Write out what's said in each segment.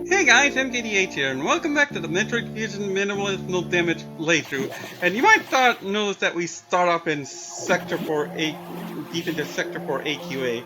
Hey guys, MKDH here, and welcome back to the Metroid Fusion Minimalist No Damage playthrough. And you might notice that we start off in Sector 4A, deep into Sector 4 AQA.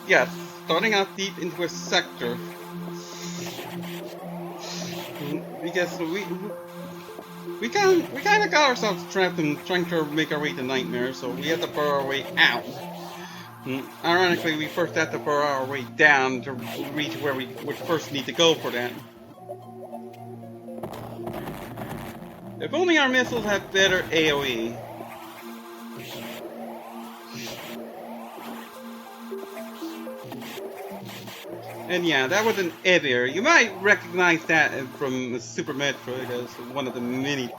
Yes, starting out deep into a sector. Because we kind of got ourselves trapped in trying to make our way to Nightmare, so we had to burrow our way out. Ironically, we first have to burrow our way down to reach where we would first need to go for that. If only our missiles had better AOE. And yeah, that was an Evirs. You might recognize that from Super Metroid as one of the mini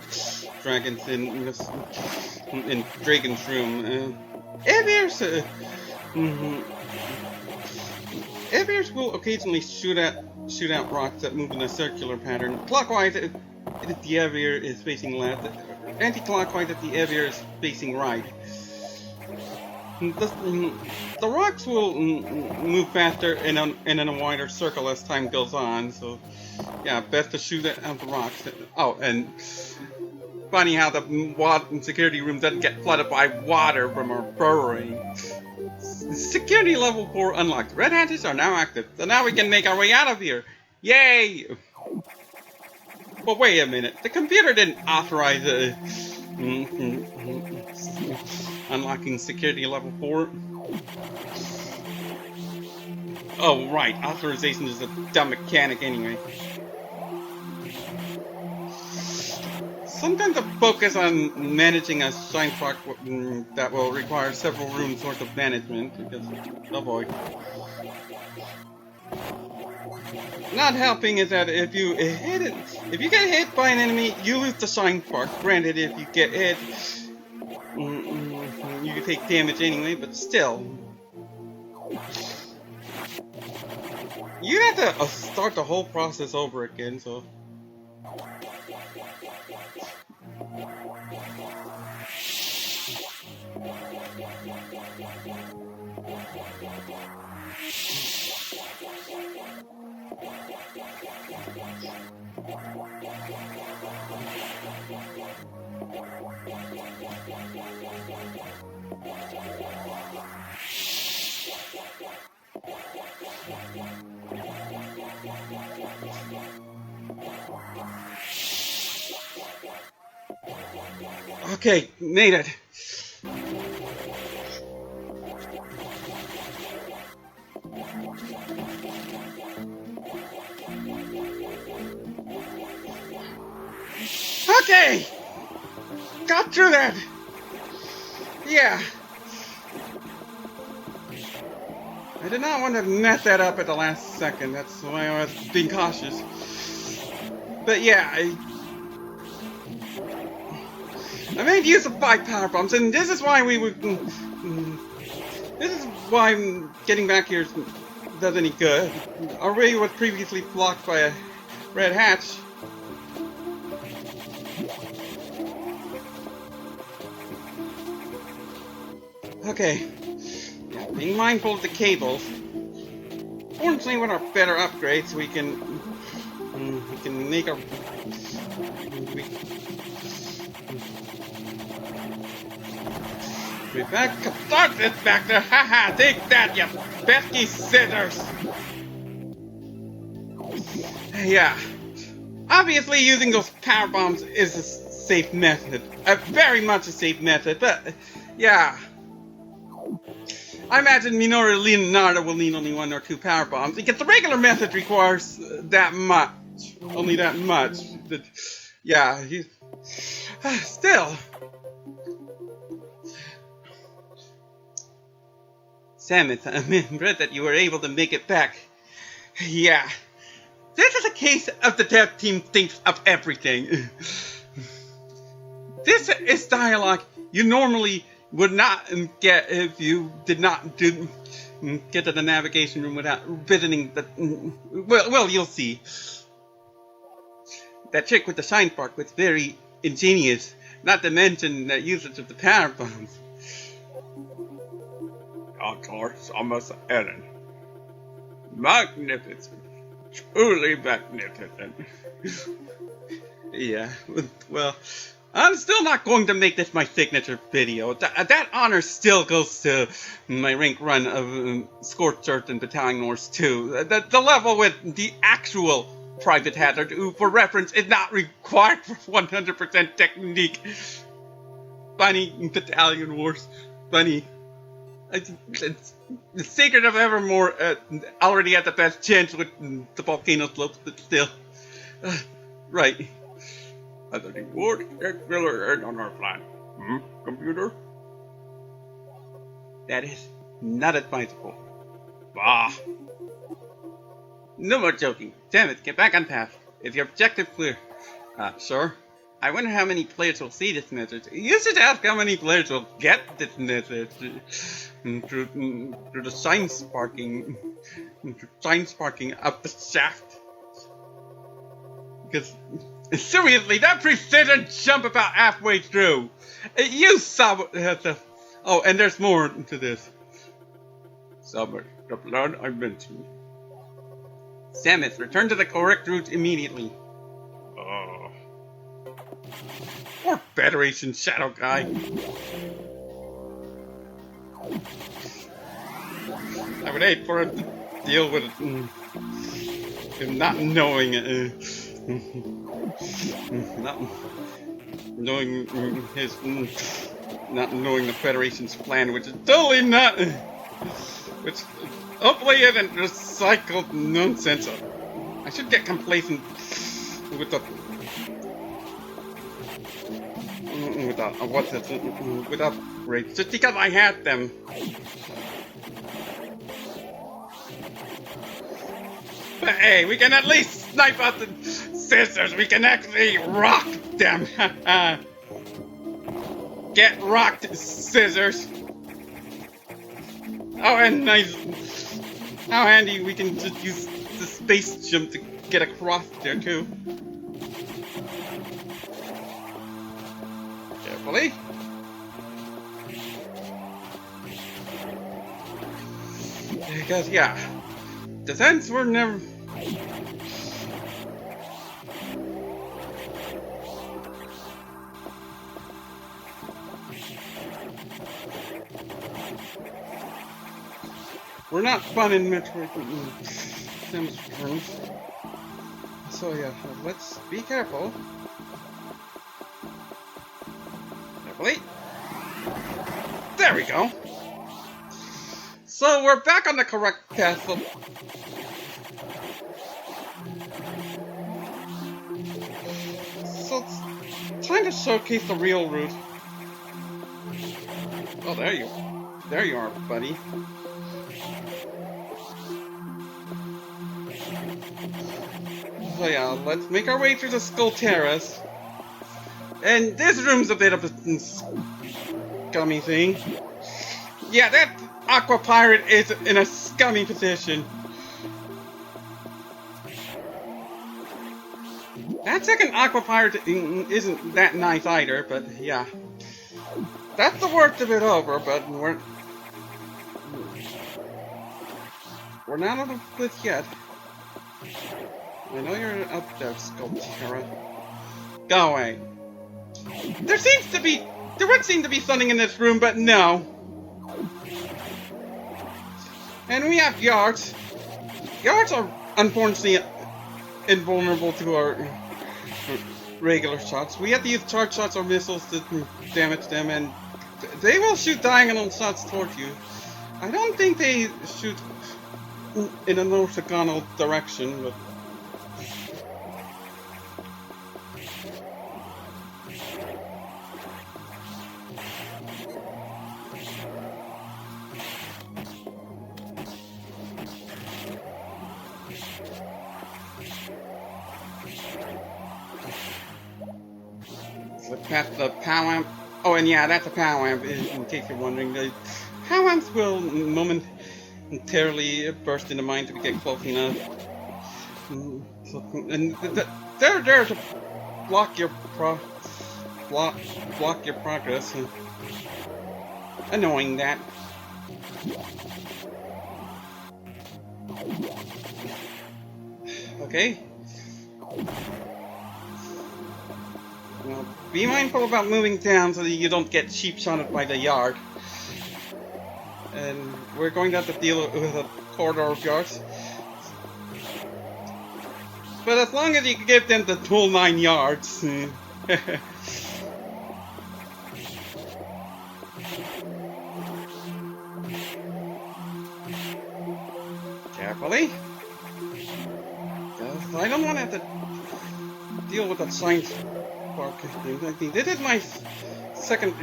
dragons in Dragon's Room. Evirs. Evirs will occasionally shoot out rocks that move in a circular pattern. Clockwise if the Evirs is facing left, anti-clockwise if the Evirs is facing right. The rocks will move faster and in a wider circle as time goes on, so yeah, best to shoot out the rocks. Oh, and funny how the security room doesn't get flooded by water from our burrowing. Security level 4 unlocked. Red hatches are now active, so now we can make our way out of here. Yay! But wait a minute, the computer didn't authorize unlocking security level 4. Oh right, authorization is a dumb mechanic anyway. Sometimes I focus on managing a Shinespark that will require several rooms worth of management because, oh boy. Not helping is that if you get hit by an enemy, you lose the Shinespark. Granted, if you get hit, you take damage anyway, but still. You have to start the whole process over again, so. Okay, made it. Okay! Got through that! Yeah. I did not want to mess that up at the last second, that's why I was being cautious. But yeah, I made use of 5 power bombs, and this is why this is why getting back here does any good. Our way was previously blocked by a red hatch. Okay, being mindful of the cables. Fortunately, with our better upgrades, we can make our we back start this back there. Haha! Take that, you pesky scissors! Yeah, obviously using those power bombs is a safe method, very much a safe method. But yeah. I imagine Minoru Leonardo will need only 1 or 2 power bombs because the regular method requires that much. Only that much. Yeah, still. Samus, I'm impressed that you were able to make it back. Yeah. This is a case of the dev team thinks of everything. This is dialogue you normally would not get if you did not get to the navigation room without visiting the. Well, you'll see. That trick with the Shinespark was very ingenious, not to mention the usage of the power bombs. Of course, almost Ellen. Magnificent. Truly magnificent. Yeah, well, I'm still not going to make this my signature video. That honor still goes to my rank run of Scorched Earth and Battalion Norse 2. The level with the actual Private Hazard, who, for reference, is not required for 100% technique. Funny, Battalion Wars. Funny. The Secret of Evermore already had the best chance with the volcano slopes, but still. Right. Other than wood, regular on our plan. Computer? That is not advisable. Bah. No more joking. Damn it, get back on task. Is your objective clear? Sir? I wonder how many players will see this message. You should ask how many players will get this message through the Shinesparking up the shaft. Because seriously, that precision jump about halfway through. You saw the. Oh, and there's more to this. Summon the blood I mentioned. Samus, return to the correct route immediately. Poor Federation Shadow Guy. I would hate for him to deal with him not knowing not knowing not knowing the Federation's plan, which is totally not, which hopefully isn't recycled nonsense. I should get complacent with the with upgrades just because I had them. But hey, we can at least snipe out the scissors. We can actually rock them. Get rocked, scissors. Oh, and nice. How handy we can just use the space jump to get across there too. Carefully. Because yeah, descents were never. We're not fun in Metroid terms. So yeah, let's be careful. Carefully. There we go. So we're back on the correct path. So it's time to showcase the real route. Oh, there you are, buddy. So yeah, let's make our way through the Skullteras. And this room's a bit of a scummy thing. Yeah, that Aqua Pirate is in a scummy position. That second Aqua Pirate isn't that nice either, but yeah. That's the worst of it over, but we're not out of this yet. I know you're up there, Skulltera. Go away. There would seem to be something in this room, but no. And we have yards. Yards are unfortunately invulnerable to our regular shots. We have to use charge shots or missiles to damage them, and they will shoot diagonal shots towards you. I don't think they shoot in an orthogonal direction, but past the Powamp. Oh, and yeah, that's a Powamp, in case you're wondering. The Powamps will momentarily burst into mind if you get close enough. And they're there to block your progress. Annoying that. Okay. Well, be mindful about moving down so that you don't get cheap shotted by the yard. And we're going to have to deal with a corridor of yards. But as long as you give them the full 9 yards. Carefully. Because I don't want to have to deal with that science park thing. This is my second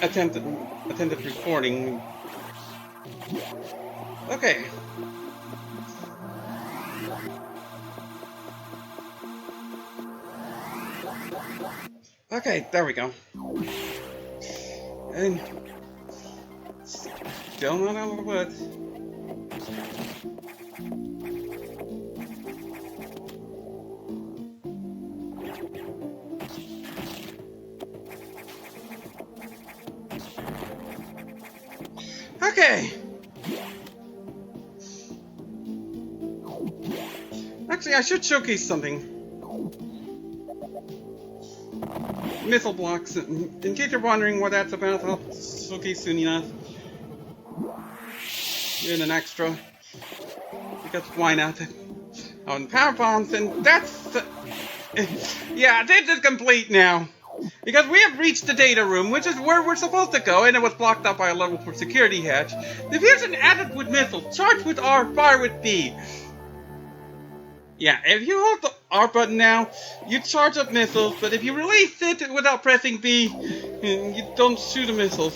attempted recording. Okay. Okay, there we go. And still not out of the woods. Okay. Actually, I should showcase something. Missile blocks. In case you're wondering what that's about, I'll showcase soon enough. In an extra. Because why not? Oh, and power bombs, and that's... yeah, this is complete now. Because we have reached the data room, which is where we're supposed to go, and it was blocked up by a level 4 security hatch. The fusion added with missile, charged with R, fire with B. Yeah, if you hold the R button now, you charge up missiles, but if you release it without pressing B, you don't shoot the missiles.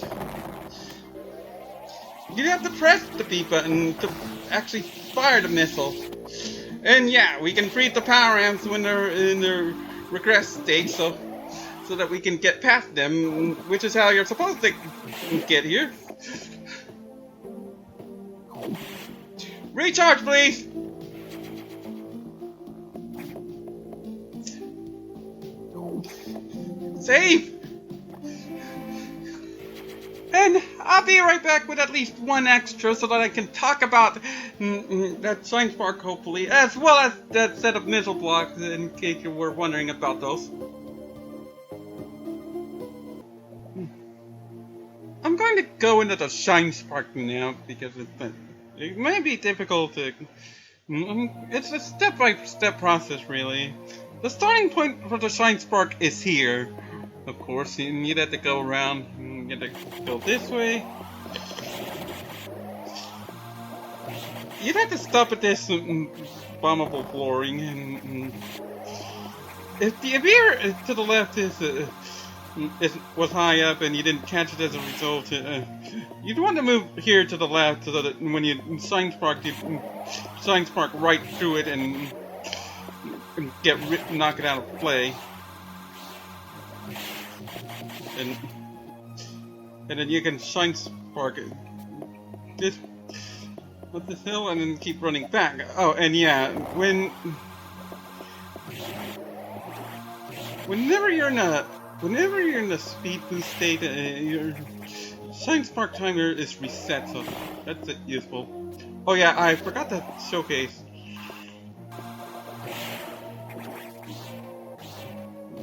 You have to press the B button to actually fire the missiles. And yeah, we can freeze the power amps when they're in their regress state, so that we can get past them, which is how you're supposed to get here. Recharge, please! Save! And I'll be right back with at least one extra so that I can talk about that Shinespark, hopefully, as well as that set of missile blocks, in case you were wondering about those. I'm going to go into the Shinespark now because it may be difficult to... it's a step-by-step process, really. The starting point for the Shinespark is here, of course. You'd have to go around, you'd have to go this way. You'd have to stop at this bombable flooring, and if the Evirs to the left was high up and you didn't catch it as a result, you'd want to move here to the left so that when you Shinespark right through it and knock it out of play. And then you can Shinespark it this up this hill and then keep running back. Oh, and yeah, whenever you're in a speed boost state, your Shinespark timer is reset, so that's useful. Oh yeah, I forgot to showcase.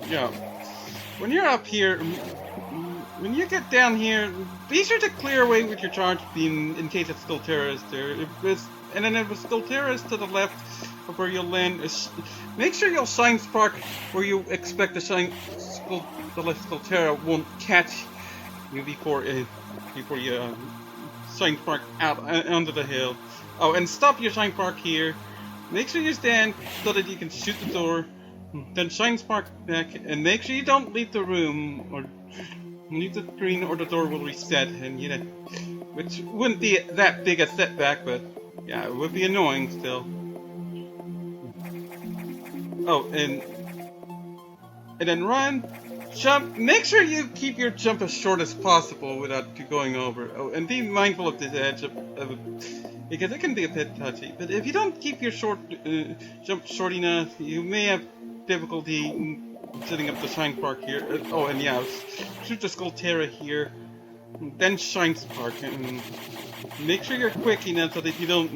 Yeah, when you're up here, when you get down here, be sure to clear away with your charge beam in case it's Skulltera is there. And then if Skulltera is to the left of where you'll land, make sure you'll Shinespark where you expect the Skulltera won't catch you before you Shinespark out onto the hill. Oh, and stop your Shinespark here. Make sure you stand so that you can shoot the door. Then Shinespark back, and make sure you don't leave the room or leave the screen, or the door will reset. And which wouldn't be that big a setback, but yeah, it would be annoying still. Oh, and then run, jump. Make sure you keep your jump as short as possible without going over. Oh, and be mindful of this edge because it can be a bit touchy. But if you don't keep your jump short enough, you may have difficulty setting up the Shinespark here. Oh, and yeah, shoot the Skulltera here, then Shinespark, make sure you're quick enough so that you don't,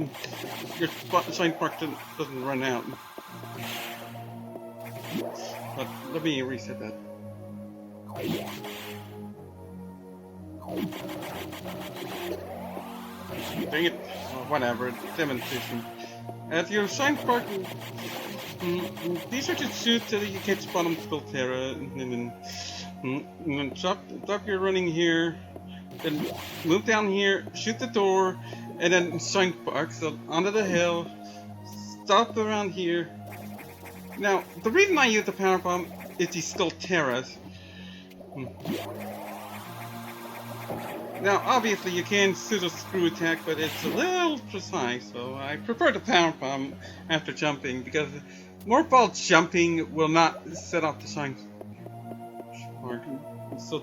your Shinespark doesn't run out. But let me reset that. Dang it. Oh, whatever, demonstration. As your Shinespark, be sure to shoot so that you catch bottom Skulltera, and then stop your running here, then move down here, shoot the door, and then Shinespark, so onto the hill, stop around here. Now, the reason I use the power bomb is these Skullteras. Now, obviously, you can pseudo screw attack, but it's a little precise, so I prefer the power bomb after jumping, because more ball jumping will not set off the Shinespark. So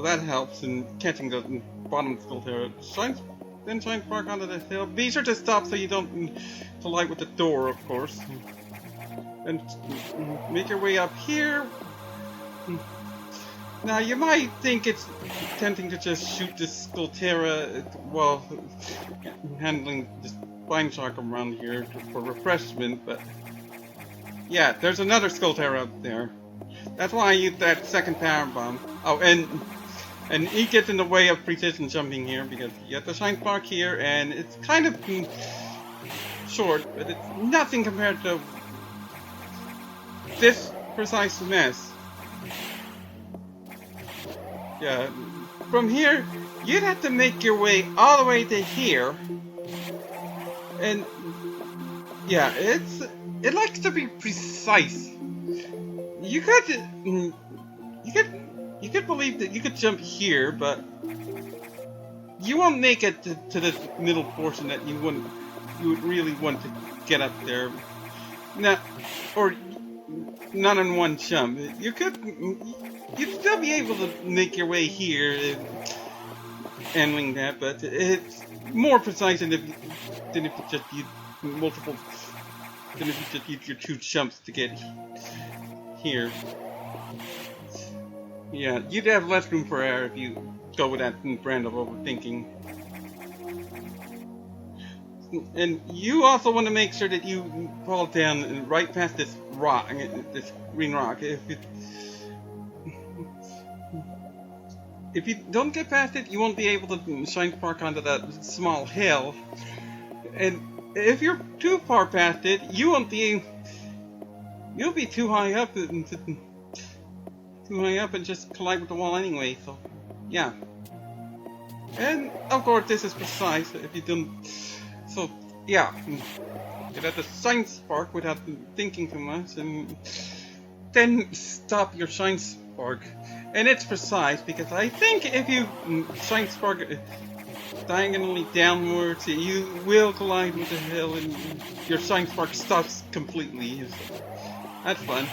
that helps in catching the bottom Skulltera. Then Shinespark onto the hill. Be sure to stop so you don't collide with the door, of course. And make your way up here. Now, you might think it's tempting to just shoot this Skulltera while handling this Vine Shark around here for refreshment, but yeah, there's another Skulltera up there. That's why I used that second power bomb. Oh, and he gets in the way of precision jumping here because you have the Shinespark here, and it's kind of short, but it's nothing compared to this precise mess. Yeah, from here, you'd have to make your way all the way to here, and yeah, it likes to be precise. You could believe that you could jump here, but you won't make it to this middle portion that you would really want to get up there. Now, or not in one jump. You'd still be able to make your way here handling that, but it's more precise than if you just use multiple, than if you just use your 2 jumps to get here. Yeah, you'd have less room for error if you go with that brand of overthinking. And you also want to make sure that you fall down right past this rock, this green rock. If you don't get past it, you won't be able to Shinespark onto that small hill. And if you're too far past it, you'll be too high up and just collide with the wall anyway. So, yeah. And of course, this is precise. If you don't, so yeah, get at the Shinespark without thinking too much, and then stop your Shinespark. And it's precise because I think if you Shinespark diagonally downwards, you will collide with the hill and your Shinespark stops completely. So that's fun.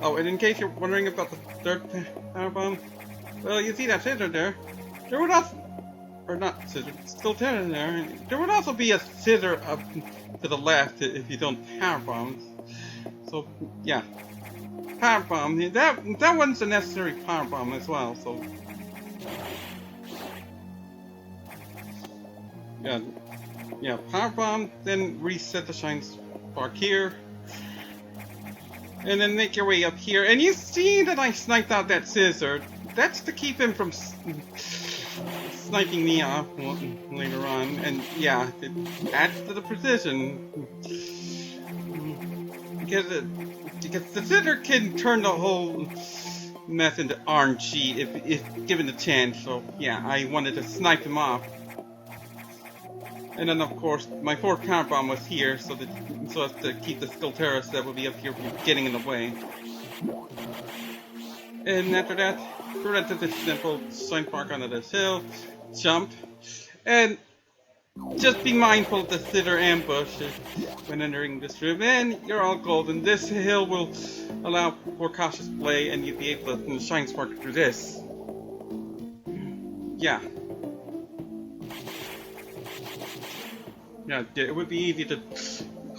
Oh, and in case you're wondering about the third power bomb, well, you see that scissor there. There would also, or not scissor, Skulltera there. There would also be a scissor up to the left if you don't power bombs. So yeah. Power bomb, that one's a necessary power bomb as well, so yeah, power bomb, then reset the Shinespark here, and then make your way up here, and you see that I sniped out that scissor. That's to keep him from sniping me off later on, and yeah, it adds to the precision, because the scissor can turn the whole mess into RNG if given the chance. So yeah, I wanted to snipe him off. And then of course my 4th power bomb was here, so as to keep the Skullteras that would be up here from getting in the way. And after that, the rest of this simple Shinespark onto this hill, jump, and just be mindful of the scissor ambush when entering this room, and you're all golden. This hill will allow for cautious play, and you'll be able to Shinespark through this. Yeah. Yeah, it would be easy to...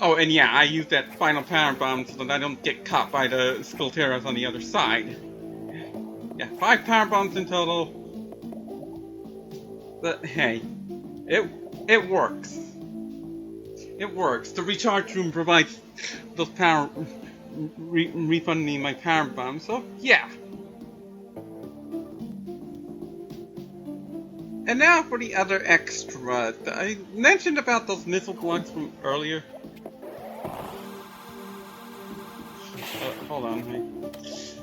Oh, and yeah, I use that final power bomb so that I don't get caught by the Skullteras on the other side. Yeah, 5 power bombs in total. But hey, it works. It works. The recharge room provides those power, refunding me my power bomb. So yeah. And now for the other extra. I mentioned about those missile blocks from earlier. Hold on.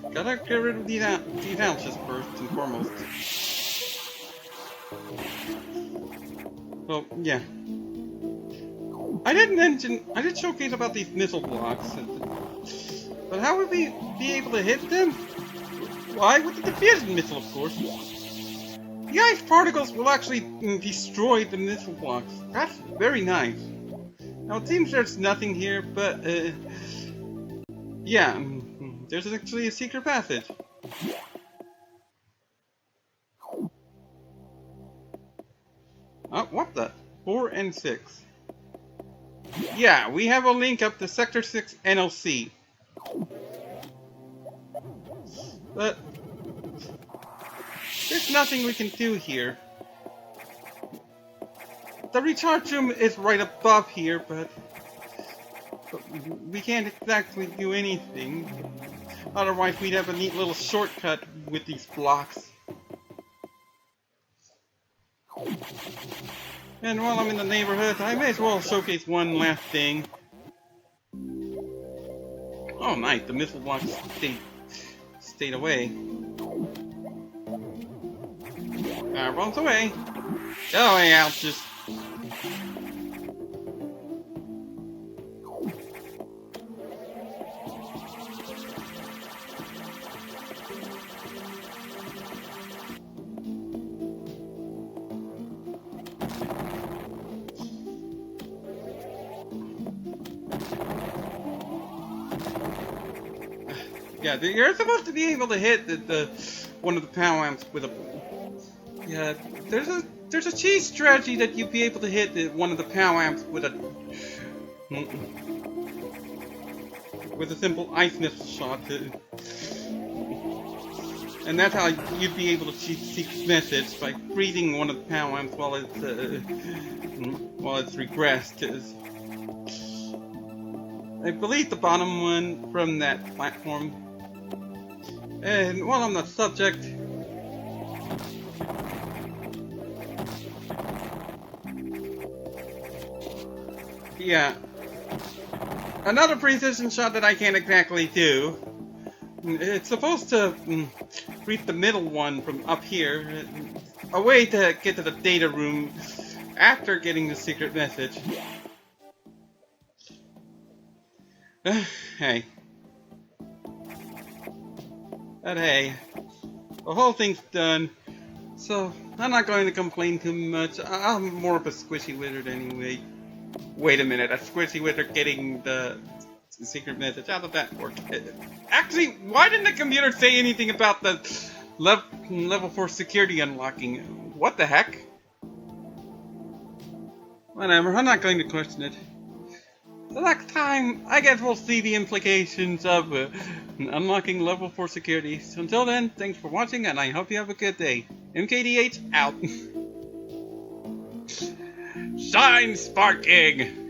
I gotta get rid of these ounces first and foremost. So yeah. I did showcase about these missile blocks, but how would we be able to hit them? Why? With the diffusion missile, of course. The ice particles will actually destroy the missile blocks. That's very nice. Now it seems there's nothing here, but yeah, there's actually a secret passage. Oh, what the? 4 and 6. Yeah, we have a link up to Sector 6 NOC. But there's nothing we can do here. The recharge room is right above here, but we can't exactly do anything. Otherwise, we'd have a neat little shortcut with these blocks. And while I'm in the neighborhood, I may as well showcase one last thing. Oh, nice. The missile blocks stayed away. Runs away. Go away, Altus. Yeah, you're supposed to be able to hit one of the Powamps with a. Yeah, there's a cheese strategy that you'd be able to hit one of the Powamps with a simple ice missile shot, and that's how you'd be able to seek message by freezing one of the Powamps while it's regressed. I believe the bottom one from that platform. And while on the subject, yeah, another precision shot that I can't exactly do. It's supposed to reach the middle one from up here, a way to get to the data room after getting the secret message. Hey. But hey, the whole thing's done, so I'm not going to complain too much. I'm more of a squishy wizard anyway. Wait a minute, a squishy wizard getting the secret message. How did that work? Actually, why didn't the computer say anything about the level 4 security unlocking? What the heck? Whatever, I'm not going to question it. The next time, I guess we'll see the implications of unlocking level 4 security. So until then, thanks for watching, and I hope you have a good day. MKDH out. Shine sparking!